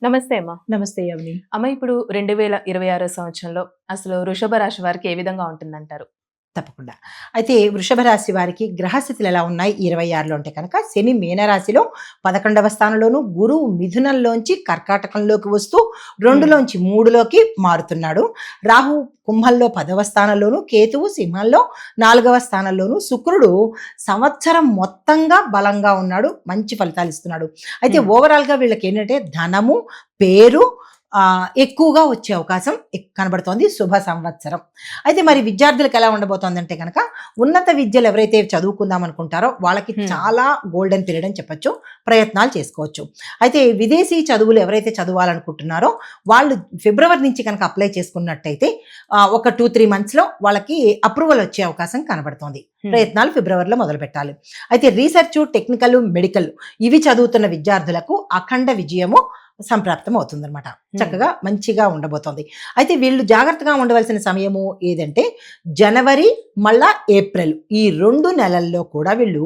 నమస్తే అమ్మ. నమస్తే యవని. అమ్మ ఇప్పుడు 2026 సంవత్సరంలో అసలు వృషభ రాశి వారికి ఏ విధంగా ఉంటుందంటారు? తప్పకుండా. అయితే వృషభ రాశి వారికి గ్రహస్థితులు ఎలా ఉన్నాయి 26లో అంటే కనుక శని మీనరాశిలో 11వ స్థానంలోను, గురువు మిథునంలోంచి కర్కాటకంలోకి వస్తూ హ్మ్. 2లోంచి 3లోకి మారుతున్నాడు. రాహు కుంభంలో 10వ స్థానంలోను, కేతువు సింహంలో 4వ స్థానంలోను, శుక్రుడు సంవత్సరం మొత్తంగా బలంగా ఉన్నాడు. మంచి ఫలితాలు ఇస్తున్నాడు. అయితే హ్మ్. ఓవరాల్‌గా వీళ్ళకేంటంటే ధనము, పేరు ఎక్కువగా వచ్చే అవకాశం కనబడుతోంది. శుభ సంవత్సరం. అయితే మరి విద్యార్థులకు ఎలా ఉండబోతోందంటే గనక ఉన్నత విద్యలు ఎవరైతే చదువుకుందాం అనుకుంటారో వాళ్ళకి హ్మ్. చాలా గోల్డెన్ పీరియడ్ అని చెప్పొచ్చు. ప్రయత్నాలు చేసుకోవచ్చు. అయితే విదేశీ చదువులు ఎవరైతే చదవాలనుకుంటున్నారో వాళ్ళు ఫిబ్రవరి నుంచి కనుక అప్లై చేసుకున్నట్టయితే ఒక 2-3 మంత్స్‌లో వాళ్ళకి అప్రూవల్ వచ్చే అవకాశం కనబడుతోంది. హ్మ్. ప్రయత్నాలు ఫిబ్రవరిలో మొదలుపెట్టాలి. అయితే రీసెర్చ్, టెక్నికల్, మెడికల్ ఇవి చదువుతున్న విద్యార్థులకు అఖండ విజయము సంప్రాప్తం అవుతుందనమాట. హ్మ్. చక్కగా మంచిగా ఉండబోతోంది. అయితే వీళ్ళు జాగ్రత్తగా ఉండవలసిన సమయము ఏదంటే జనవరి, మళ్ళా ఏప్రిల్ ఈ 2 నెలల్లో కూడా వీళ్ళు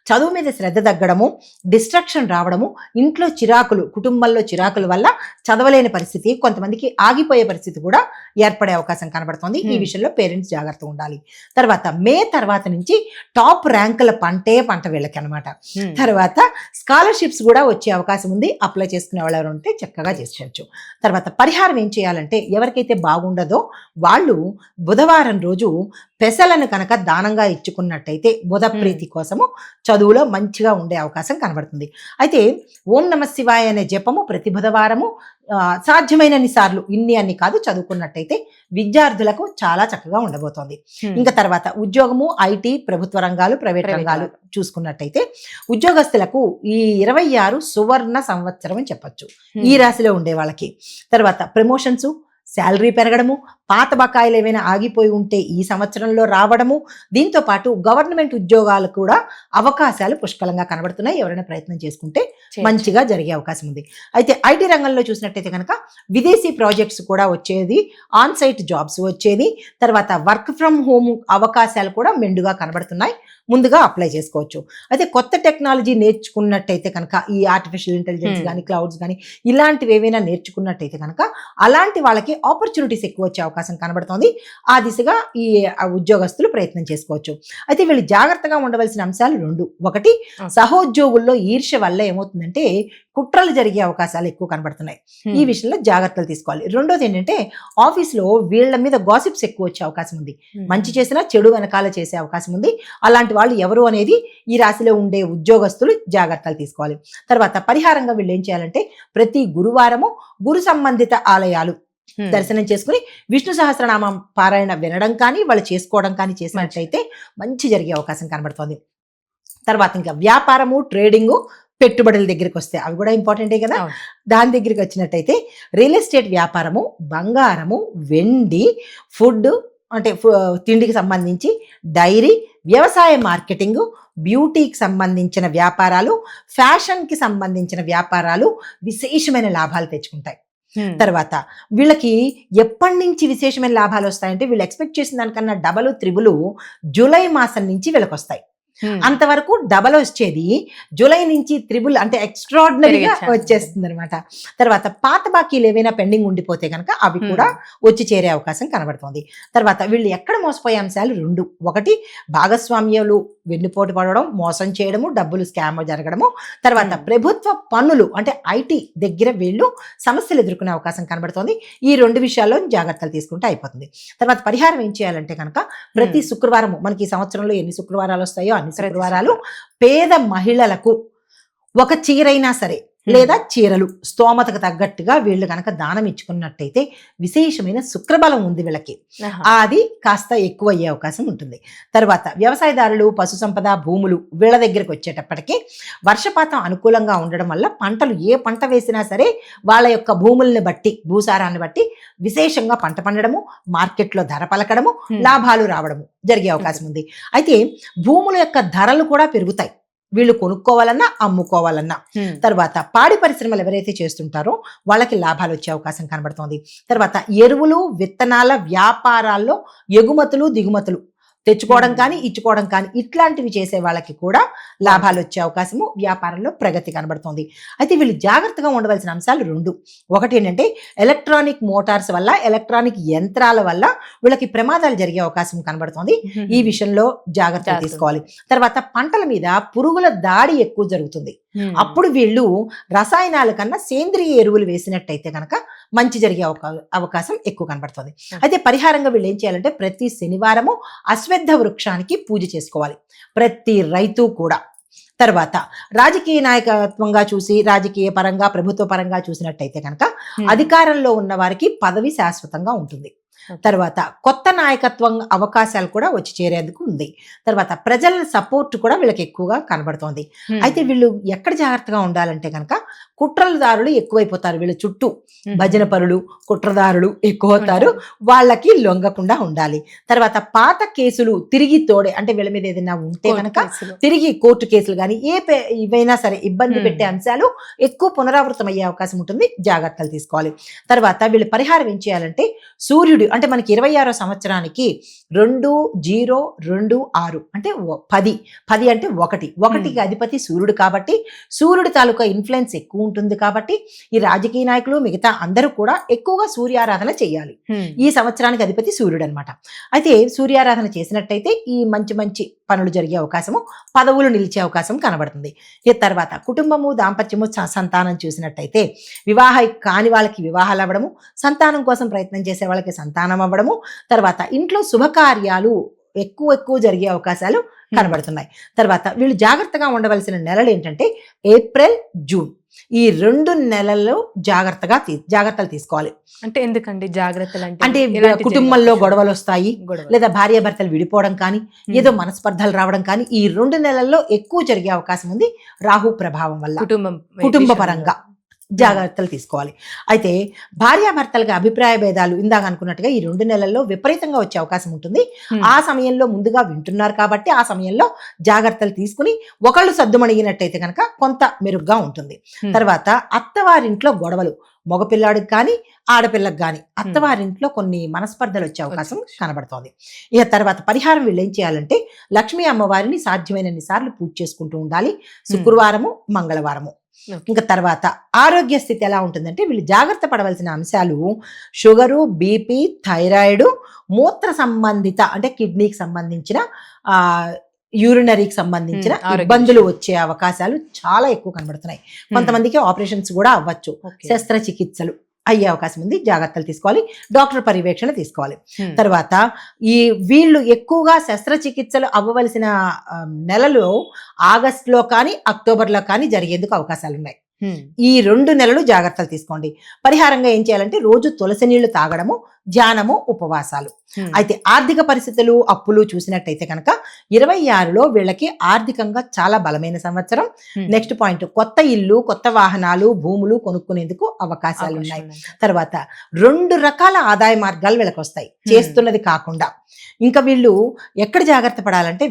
చదువు మీద శ్రద్ధ తగ్గడము, డిస్ట్రాక్షన్ రావడము, ఇంట్లో చిరాకులు, కుటుంబంలో చిరాకుల వల్ల చదవలేని పరిస్థితి, కొంతమందికి ఆగిపోయే పరిస్థితి కూడా ఏర్పడే అవకాశం కనబడుతోంది. ఈ హ్మ్. విషయంలో పేరెంట్స్ జాగ్రత్తగా ఉండాలి. తర్వాత మే తర్వాత నుంచి టాప్ ర్యాంకుల పంట వీళ్ళకనమాట. హ్మ్. తర్వాత స్కాలర్‌షిప్స్ గూడా వచ్చే అవకాశం ఉంది. అప్లై చేసుకునే వాళ్ళెవరు ఉంటే చక్కగా చేసుకోవచ్చు. తర్వాత పరిహారం ఏం చేయాలంటే ఎవరికైతే బాగుండదో వాళ్ళు బుధవారం రోజు పెసలను కనుక దానంగా ఇచ్చుకున్నట్టయితే బుధ హ్మ్. ప్రీతి కోసము చదువులో మంచిగా ఉండే అవకాశం కనబడుతుంది. అయితే ఓం నమః శివాయ అనే జపము ప్రతి బుధవారము సాధ్యమైనన్ని సార్లు ఇన్ని అన్ని కాదు చదువుకున్నట్టయితే విద్యార్థులకు చాలా చక్కగా ఉండబోతోంది. హ్మ్. ఇంకా తర్వాత ఉద్యోగము, ఐటీ, ప్రభుత్వ రంగాలు, ప్రైవేట్ రంగాలు చూసుకున్నట్టయితే ఉద్యోగస్తులకు ఈ 26 సువర్ణ సంవత్సరం అని చెప్పొచ్చు. ఈ హ్మ్. రాశిలో ఉండే వాళ్ళకి. తర్వాత ప్రమోషన్స్, శాలరీ పెరగడము, పాత బకాయిలు ఏవైనా ఆగిపోయి ఉంటే ఈ సంవత్సరంలో రావడము, దీంతో పాటు గవర్నమెంట్ ఉద్యోగాలు కూడా అవకాశాలు పుష్కలంగా కనబడుతున్నాయి. ఎవరైనా ప్రయత్నం చేసుకుంటే చేయొచ్చు. మంచిగా జరిగే అవకాశం ఉంది. అయితే ఐటీ రంగంలో చూసినట్టయితే కనుక విదేశీ ప్రాజెక్ట్స్ కూడా వచ్చేది, ఆన్ సైట్ జాబ్స్ వచ్చేది, తర్వాత వర్క్ ఫ్రమ్ హోమ్ అవకాశాలు కూడా మెండుగా కనబడుతున్నాయి. ముందుగా అప్లై చేసుకోవచ్చు. అయితే కొత్త టెక్నాలజీ నేర్చుకున్నట్టయితే కనుక ఈ ఆర్టిఫిషియల్ ఇంటెలిజెన్స్ హ్మ్. గాని, క్లౌడ్స్ గాని ఇలాంటివి ఏవైనా నేర్చుకున్నట్టయితే కనుక అలాంటి వాళ్ళకి ఆపర్చునిటీస్ ఎక్కువ వచ్చే అవకాశం కనబడుతోంది. ఆ దిశగా ఈ ఉద్యోగస్తులు ప్రయత్నం చేసుకోవచ్చు. అయితే వీళ్ళు జాగ్రత్తగా ఉండవలసిన అంశాలు 2. ఒకటి ఓకే. సహోద్యోగుల్లో ఈర్ష్య వల్ల ఏమవుతుందంటే కుట్రలు జరిగే అవకాశాలు ఎక్కువ కనబడుతున్నాయి. ఈ హ్మ్. విషయంలో జాగ్రత్తలు తీసుకోవాలి. రెండోది ఏంటంటే ఆఫీస్‌లో వీళ్ళ మీద గాసిప్స్ ఎక్కువ వచ్చే అవకాశం ఉంది. మంచి హ్మ్. చేసినా చెడు వెనకాల చేసే అవకాశం ఉంది. అలాంటి వాళ్ళు ఎవరు అనేది ఈ రాశిలో ఉండే ఉద్యోగస్తులు జాగ్రత్తలు తీసుకోవాలి. తర్వాత పరిహారంగా వీళ్ళు ఏం చేయాలంటే ప్రతి గురువారము గురు సంబంధిత ఆలయాలు హ్మ్. దర్శనం చేసుకొని విష్ణు సహస్రనామం పారాయణ వినడం కానీ, వాళ్ళు చేసుకోవడం కానీ మంచిది. చేసినట్టయితే మంచి జరిగే అవకాశం కనబడుతోంది. తర్వాత ఇంకా వ్యాపారము, ట్రేడింగు, పెట్టుబడుల దగ్గరికొస్తే అవి కూడా ఇంపార్టెంటే కదా! అవును. దాని దగ్గరికొచ్చినట్టయితే రియల్ ఎస్టేట్ వ్యాపారము, బంగారము, వెండి, ఫుడ్ అంటే తిండికి సంబంధించి, డైరీ, వ్యవసాయ మార్కెటింగు, బ్యూటీకి సంబంధించిన వ్యాపారాలు, ఫ్యాషన్‌కి సంబంధించిన వ్యాపారాలు విశేషమైన లాభాలు తెచ్చుకుంటాయి. హ్మ్. తర్వాత వీళ్ళకి ఎప్పటినుంచి విశేషమైన లాభాలొస్తాయంటే వీళ్ళు ఎక్స్‌పెక్ట్ చేసిన దానికన్నా డబలు, త్రిబులు జులై మాసం నుంచి వీళ్ళకొస్తాయి. హ్మ్. అంతవరకు డబల్ వచ్చేది జూలై నుంచి త్రిబుల్ అంటే ఎక్స్ట్రార్డినరీగా పెరిగే ఛాన్స్ ఉంటుంది. వచ్చేస్తుందనమాట. తర్వాత పాత బాకీలు ఏవైనా పెండింగ్ ఉండిపోతే గనక అవి కూడా హ్మ్. వచ్చి చేరే అవకాశం కనబడుతోంది. తర్వాత వీళ్ళు ఎక్కడ మోసపోయే అంశాలు 2. ఒకటి భాగస్వామ్యాలు వెన్నుపోటు పడడం, మోసం చేయడము, డబ్బులు స్కామ్ జరగడము. తర్వాత హ్మ్. ప్రభుత్వ పన్నులు అంటే ఐటీ దగ్గర వీళ్ళు సమస్యలు ఎదుర్కొనే అవకాశం కనబడుతోంది. ఈ 2 విషయాల్లో జాగ్రత్తలు తీసుకుంటే అయిపోతుంది. తర్వాత పరిహారం ఏం చేయాలంటే గనక ప్రతి హ్మ్. శుక్రవారము మనకి ఈ సంవత్సరంలో ఎన్ని శుక్రవారాలొస్తాయో అన్ని ప్రతి శుక్రవారాలు శుక్రవారం. పేద మహిళలకు ఒక చీరైనా సరే హ్మ్. లేదా చీరలు స్తోమతకు తగ్గట్టుగా వీళ్ళు గనక దానం ఇచ్చుకున్నట్టయితే విశేషమైన శుక్రబలం ఉంది వీళ్ళకి. ఆహా! అది కాస్త ఎక్కువ అయ్యే అవకాశం ఉంటుంది. తర్వాత వ్యవసాయదారులు, పశు సంపద, భూములు వీళ్ళ దగ్గరకొచ్చేటప్పటికి వర్షపాతం అనుకూలంగా ఉండడం వల్ల పంటలు ఏ పంట వేసినా సరే వాళ్ళ యొక్క భూముల్ని బట్టి, భూసారాన్ని బట్టి విశేషంగా పంట పండడము, మార్కెట్‌లో ధర పలకడము, హ్మ్. లాభాలు రావడము జరిగే అవకాశం ఉంది. అయితే భూముల యొక్క ధరలు కూడా పెరుగుతాయి. వీళ్ళు కొనుక్కోవాలన్నా, అమ్ముకోవాలన్నా. హ్మ్. తర్వాత పాడి పరిశ్రమలు ఎవరైతే చేస్తుంటారో వాళ్ళకి లాభాలొచ్చే అవకాశం కనబడుతోంది. తర్వాత ఎరువులు, విత్తనాల వ్యాపారాల్లో ఎగుమతులు, దిగుమతులు తెచ్చుకోవడం కానీ ఇచ్చుకోవడం కానీ ఇట్లాంటివి చేసే వాళ్ళకి కూడా లాభాలు వచ్చే అవకాశము, వ్యాపారంలో ప్రగతి కనబడుతుంది. అయితే వీళ్ళు జాగ్రత్తగా ఉండవలసిన అంశాలు రెండు. ఒకటి ఏంటంటే ఎలక్ట్రానిక్ మోటార్స్ వల్ల, ఎలక్ట్రానిక్ యంత్రాల వల్ల వీళ్ళకి ప్రమాదాలు జరిగే అవకాశం కనబడుతుంది. ఈ విషయంలో జాగ్రత్తలు తీసుకోవాలి. తర్వాత పంటల మీద పురుగుల దాడి ఎక్కువ జరుగుతుంది. అప్పుడు వీళ్ళు రసాయనాల కన్నా సేంద్రియ ఎరువులు వేసినట్టయితే కనుక మంచి జరిగే అవకాశం ఎక్కువ కనబడుతుంది. అయితే పరిహారంగా వీళ్ళు ఏం చేయాలంటే ప్రతి శనివారము అశ్వత్థ వృక్షానికి పూజ చేసుకోవాలి, ప్రతి రైతు కూడా. తర్వాత రాజకీయ నాయకత్వంగా చూసి, రాజకీయ పరంగా, ప్రభుత్వ పరంగా చూసినట్టయితే కనుక అధికారంలో ఉన్న వారికి పదవి శాశ్వతంగా ఉంటుంది. తర్వాత కొత్త నాయకత్వం అవకాశాలు కూడా వచ్చి చేరేందుకు ఉంది. తర్వాత ప్రజల సపోర్ట్ కూడా వీళ్ళకి ఎక్కువగా కనబడుతోంది. అయితే వీళ్ళు ఎక్కడ జాగ్రత్తగా ఉండాలంటే కనుక కుట్రదారులు ఎక్కువైపోతారు. వీళ్ళ చుట్టూ భజన పరులు, కుట్రదారులు ఎక్కువ అవుతారు. వాళ్ళకి లొంగకుండా ఉండాలి. తర్వాత పాత కేసులు తిరిగి తోడే, అంటే వీళ్ళ మీద ఏదైనా ఉంటే కనుక తిరిగి కోర్టు కేసులు కానీ ఇవైనా సరే ఇబ్బంది పెట్టే అంశాలు ఎక్కువ పునరావృతం అయ్యే అవకాశం ఉంటుంది. జాగ్రత్తలు తీసుకోవాలి. తర్వాత వీళ్ళు పరిహారం ఏం చేయాలంటే సూర్యుడు అంటే మనకి 26వ సంవత్సరానికి 2026 అంటే 10 అంటే 1కి అధిపతి సూర్యుడు కాబట్టి సూర్యుడి తాలూకా ఇన్ఫ్లుయెన్స్ ఎక్కువ ఉంటుంది. కాబట్టి ఈ రాజకీయ నాయకులు మిగతా అందరూ కూడా ఎక్కువగా సూర్యారాధన చేయాలి. ఈ సంవత్సరానికి అధిపతి సూర్యుడు అనమాట. అయితే సూర్యారాధన చేసినట్టయితే ఈ మంచి మంచి పనులు జరిగే అవకాశము, పదవులు నిలిచే అవకాశం కనబడుతుంది. ఈ తర్వాత కుటుంబము, దాంపత్యము, సంతానం చూసినట్టయితే వివాహం కాని వాళ్ళకి వివాహాలు అవ్వడము, సంతానం కోసం ప్రయత్నం చేసే వాళ్ళకి సంతానం అవ్వడము, తర్వాత ఇంట్లో శుభకార్యాలు ఎక్కువ జరిగే అవకాశాలు కనబడుతున్నాయి. తర్వాత వీళ్ళు జాగ్రత్తగా ఉండవలసిన నెలలు ఏంటంటే ఏప్రిల్, జూన్. ఈ 2 నెలల్లో జాగ్రత్తలు తీసుకోవాలి. అంటే ఎందుకండి జాగ్రత్తలు అంటే కుటుంబంలో గొడవలు వస్తాయి, లేదా భార్యాభర్తలు విడిపోవడం కానీ, ఏదో మనస్పర్ధలు రావడం కానీ ఈ 2 నెలల్లో ఎక్కువ జరిగే అవకాశం ఉంది. రాహు ప్రభావం వల్ల కుటుంబ పరంగా జాగ్రత్తలు తీసుకోవాలి. అయితే భార్యాభర్తలుగా అభిప్రాయ భేదాలు ఇందాక అనుకున్నట్టుగా ఈ 2 నెలల్లో విపరీతంగా వచ్చే అవకాశం ఉంటుంది. ఆ సమయంలో ముందుగా వింటున్నారు కాబట్టి ఆ సమయంలో జాగ్రత్తలు తీసుకుని ఒకళ్ళు సద్దుమణిగినట్టయితే కనుక కొంత మెరుగ్గా ఉంటుంది. తర్వాత అత్తవారింట్లో గొడవలు, మగపిల్లాడికి కానీ ఆడపిల్లకి కానీ అత్తవారింట్లో కొన్ని మనస్పర్ధలు వచ్చే అవకాశం కనబడుతోంది. ఇక తర్వాత పరిహారం వీళ్ళు ఏం చేయాలంటే లక్ష్మీ అమ్మవారిని సాధ్యమైనన్ని సార్లు పూజ చేసుకుంటూ ఉండాలి, శుక్రవారము, మంగళవారము. ఇంకా తర్వాత ఆరోగ్య స్థితి ఎలా ఉంటుందంటే వీళ్ళు జాగ్రత్త పడవలసిన అంశాలు షుగరు, బీపీ, థైరాయిడ్, మూత్ర సంబంధిత అంటే కిడ్నీకి సంబంధించిన యూరినరీకి సంబంధించిన ఇబ్బందులు వచ్చే అవకాశాలు చాలా ఎక్కువ కనబడుతున్నాయి. కొంతమందికి ఆపరేషన్స్ కూడా అవ్వచ్చు, శస్త్రచికిత్సలు అయ్యే అవకాశం ఉంది. జాగ్రత్తలు తీసుకోవాలి, డాక్టర్ పర్యవేక్షణ తీసుకోవాలి. తర్వాత వీళ్ళు ఎక్కువగా శస్త్రచికిత్సలు అవ్వవలసిన నెలలు ఆగస్టులో కానీ అక్టోబర్లో కానీ జరిగేందుకు అవకాశాలు ఉన్నాయి. ఈ 2 నెలలు జాగ్రత్తలు తీసుకోండి. పరిహారంగా ఏం చేయాలంటే రోజు తులసి నీళ్లు తాగడము, ధ్యానము, ఉపవాసాలు. అయితే ఆర్థిక పరిస్థితులు, అప్పులు చూసినట్టయితే కనుక 26లో వీళ్ళకి ఆర్థికంగా చాలా బలమైన సంవత్సరం. నెక్స్ట్ పాయింట్, కొత్త ఇల్లు, కొత్త వాహనాలు, భూములు కొనుక్కునేందుకు అవకాశాలు ఉన్నాయి. తర్వాత 2 రకాల ఆదాయ మార్గాలు వీళ్ళకి వస్తాయి, చేస్తున్నది కాకుండా. ఇంకా వీళ్ళు ఎక్కడ జాగ్రత్త పడాలంటే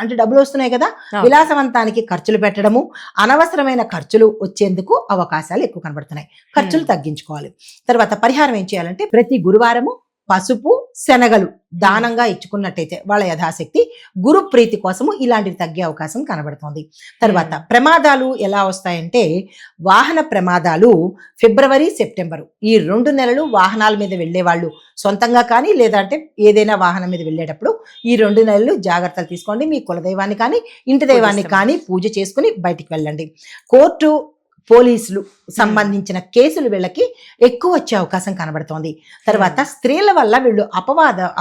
అంటే డబ్బులు వస్తున్నాయి కదా, విలాసవంతానికి ఖర్చులు పెట్టడము, అనవసరమైన ఖర్చులు వచ్చేందుకు అవకాశాలు ఎక్కువ కనబడుతున్నాయి. ఖర్చులు తగ్గించుకోవాలి. తర్వాత పరిహారం ఏం చేయాలంటే ప్రతి గురువారము పసుపు, శనగలు దానంగా ఇచ్చుకున్నట్టయితే వాళ్ళ యథాశక్తి గురు ప్రీతి కోసము ఇలాంటివి తగ్గే అవకాశం కనబడుతోంది. తర్వాత ప్రమాదాలు ఎలా వస్తాయంటే వాహన ప్రమాదాలు ఫిబ్రవరి, సెప్టెంబరు ఈ 2 నెలలు వాహనాల మీద వెళ్ళే వాళ్ళు సొంతంగా కానీ లేదంటే ఏదైనా వాహనం మీద వెళ్ళేటప్పుడు ఈ 2 నెలలు జాగ్రత్తలు తీసుకోండి. మీ కులదైవాన్ని కానీ ఇంటి దైవాన్ని కానీ పూజ చేసుకుని బయటికి వెళ్ళండి. కోర్టు, పోలీసులు సంబంధించిన కేసులు వీళ్ళకి ఎక్కువ వచ్చే అవకాశం కనబడుతోంది. తర్వాత స్త్రీల వల్ల వీళ్ళు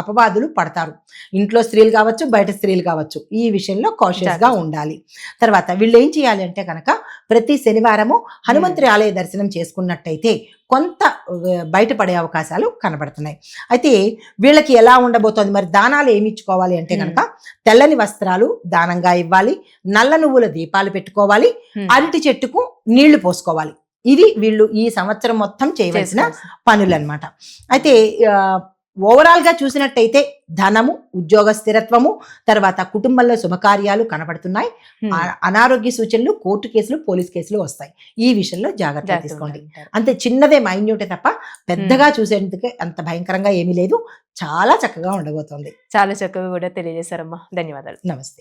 అపవాదులు పడతారు. ఇంట్లో స్త్రీలు కావచ్చు, బయట స్త్రీలు కావచ్చు, ఈ విషయంలో కాషియస్ గా ఉండాలి. తర్వాత వీళ్ళు ఏం చేయాలి అంటే కనుక ప్రతి శనివారము హనుమంతుడి ఆలయ దర్శనం చేసుకున్నట్టయితే కొంత బయటపడే అవకాశాలు కనబడుతున్నాయి. అయితే వీళ్ళకి ఎలా ఉండబోతోంది, మరి దానాలు ఏమి ఇచ్చుకోవాలి అంటే కనుక తెల్లని వస్త్రాలు దానంగా ఇవ్వాలి, నల్ల నువ్వుల దీపాలు పెట్టుకోవాలి, అరటి చెట్టుకు నీళ్లు పోసుకోవాలి. ఇది వీళ్ళు ఈ సంవత్సరం మొత్తం చేయవలసిన పనులు అన్నమాట. అయితే ఓవరాల్ గా చూసినట్టయితే ధనము, ఉద్యోగ స్థిరత్వము, తర్వాత కుటుంబంలో శుభకార్యాలు కనబడుతున్నాయి. అనారోగ్య సూచనలు, కోర్టు కేసులు, పోలీస్ కేసులు వస్తాయి. ఈ విషయంలో జాగ్రత్త జాగ్రత్తగా తీసుకోండి. ఉండాలంటారు. అంతే, చిన్నదే మైన్యూటే తప్ప పెద్దగా చూసేందుకే అంత భయంకరంగా ఏమీ లేదు. చాలా చక్కగా ఉండబోతోంది. చాలా చక్కగా కూడా తెలియజేశారమ్మా. ధన్యవాదాలు. నమస్తే.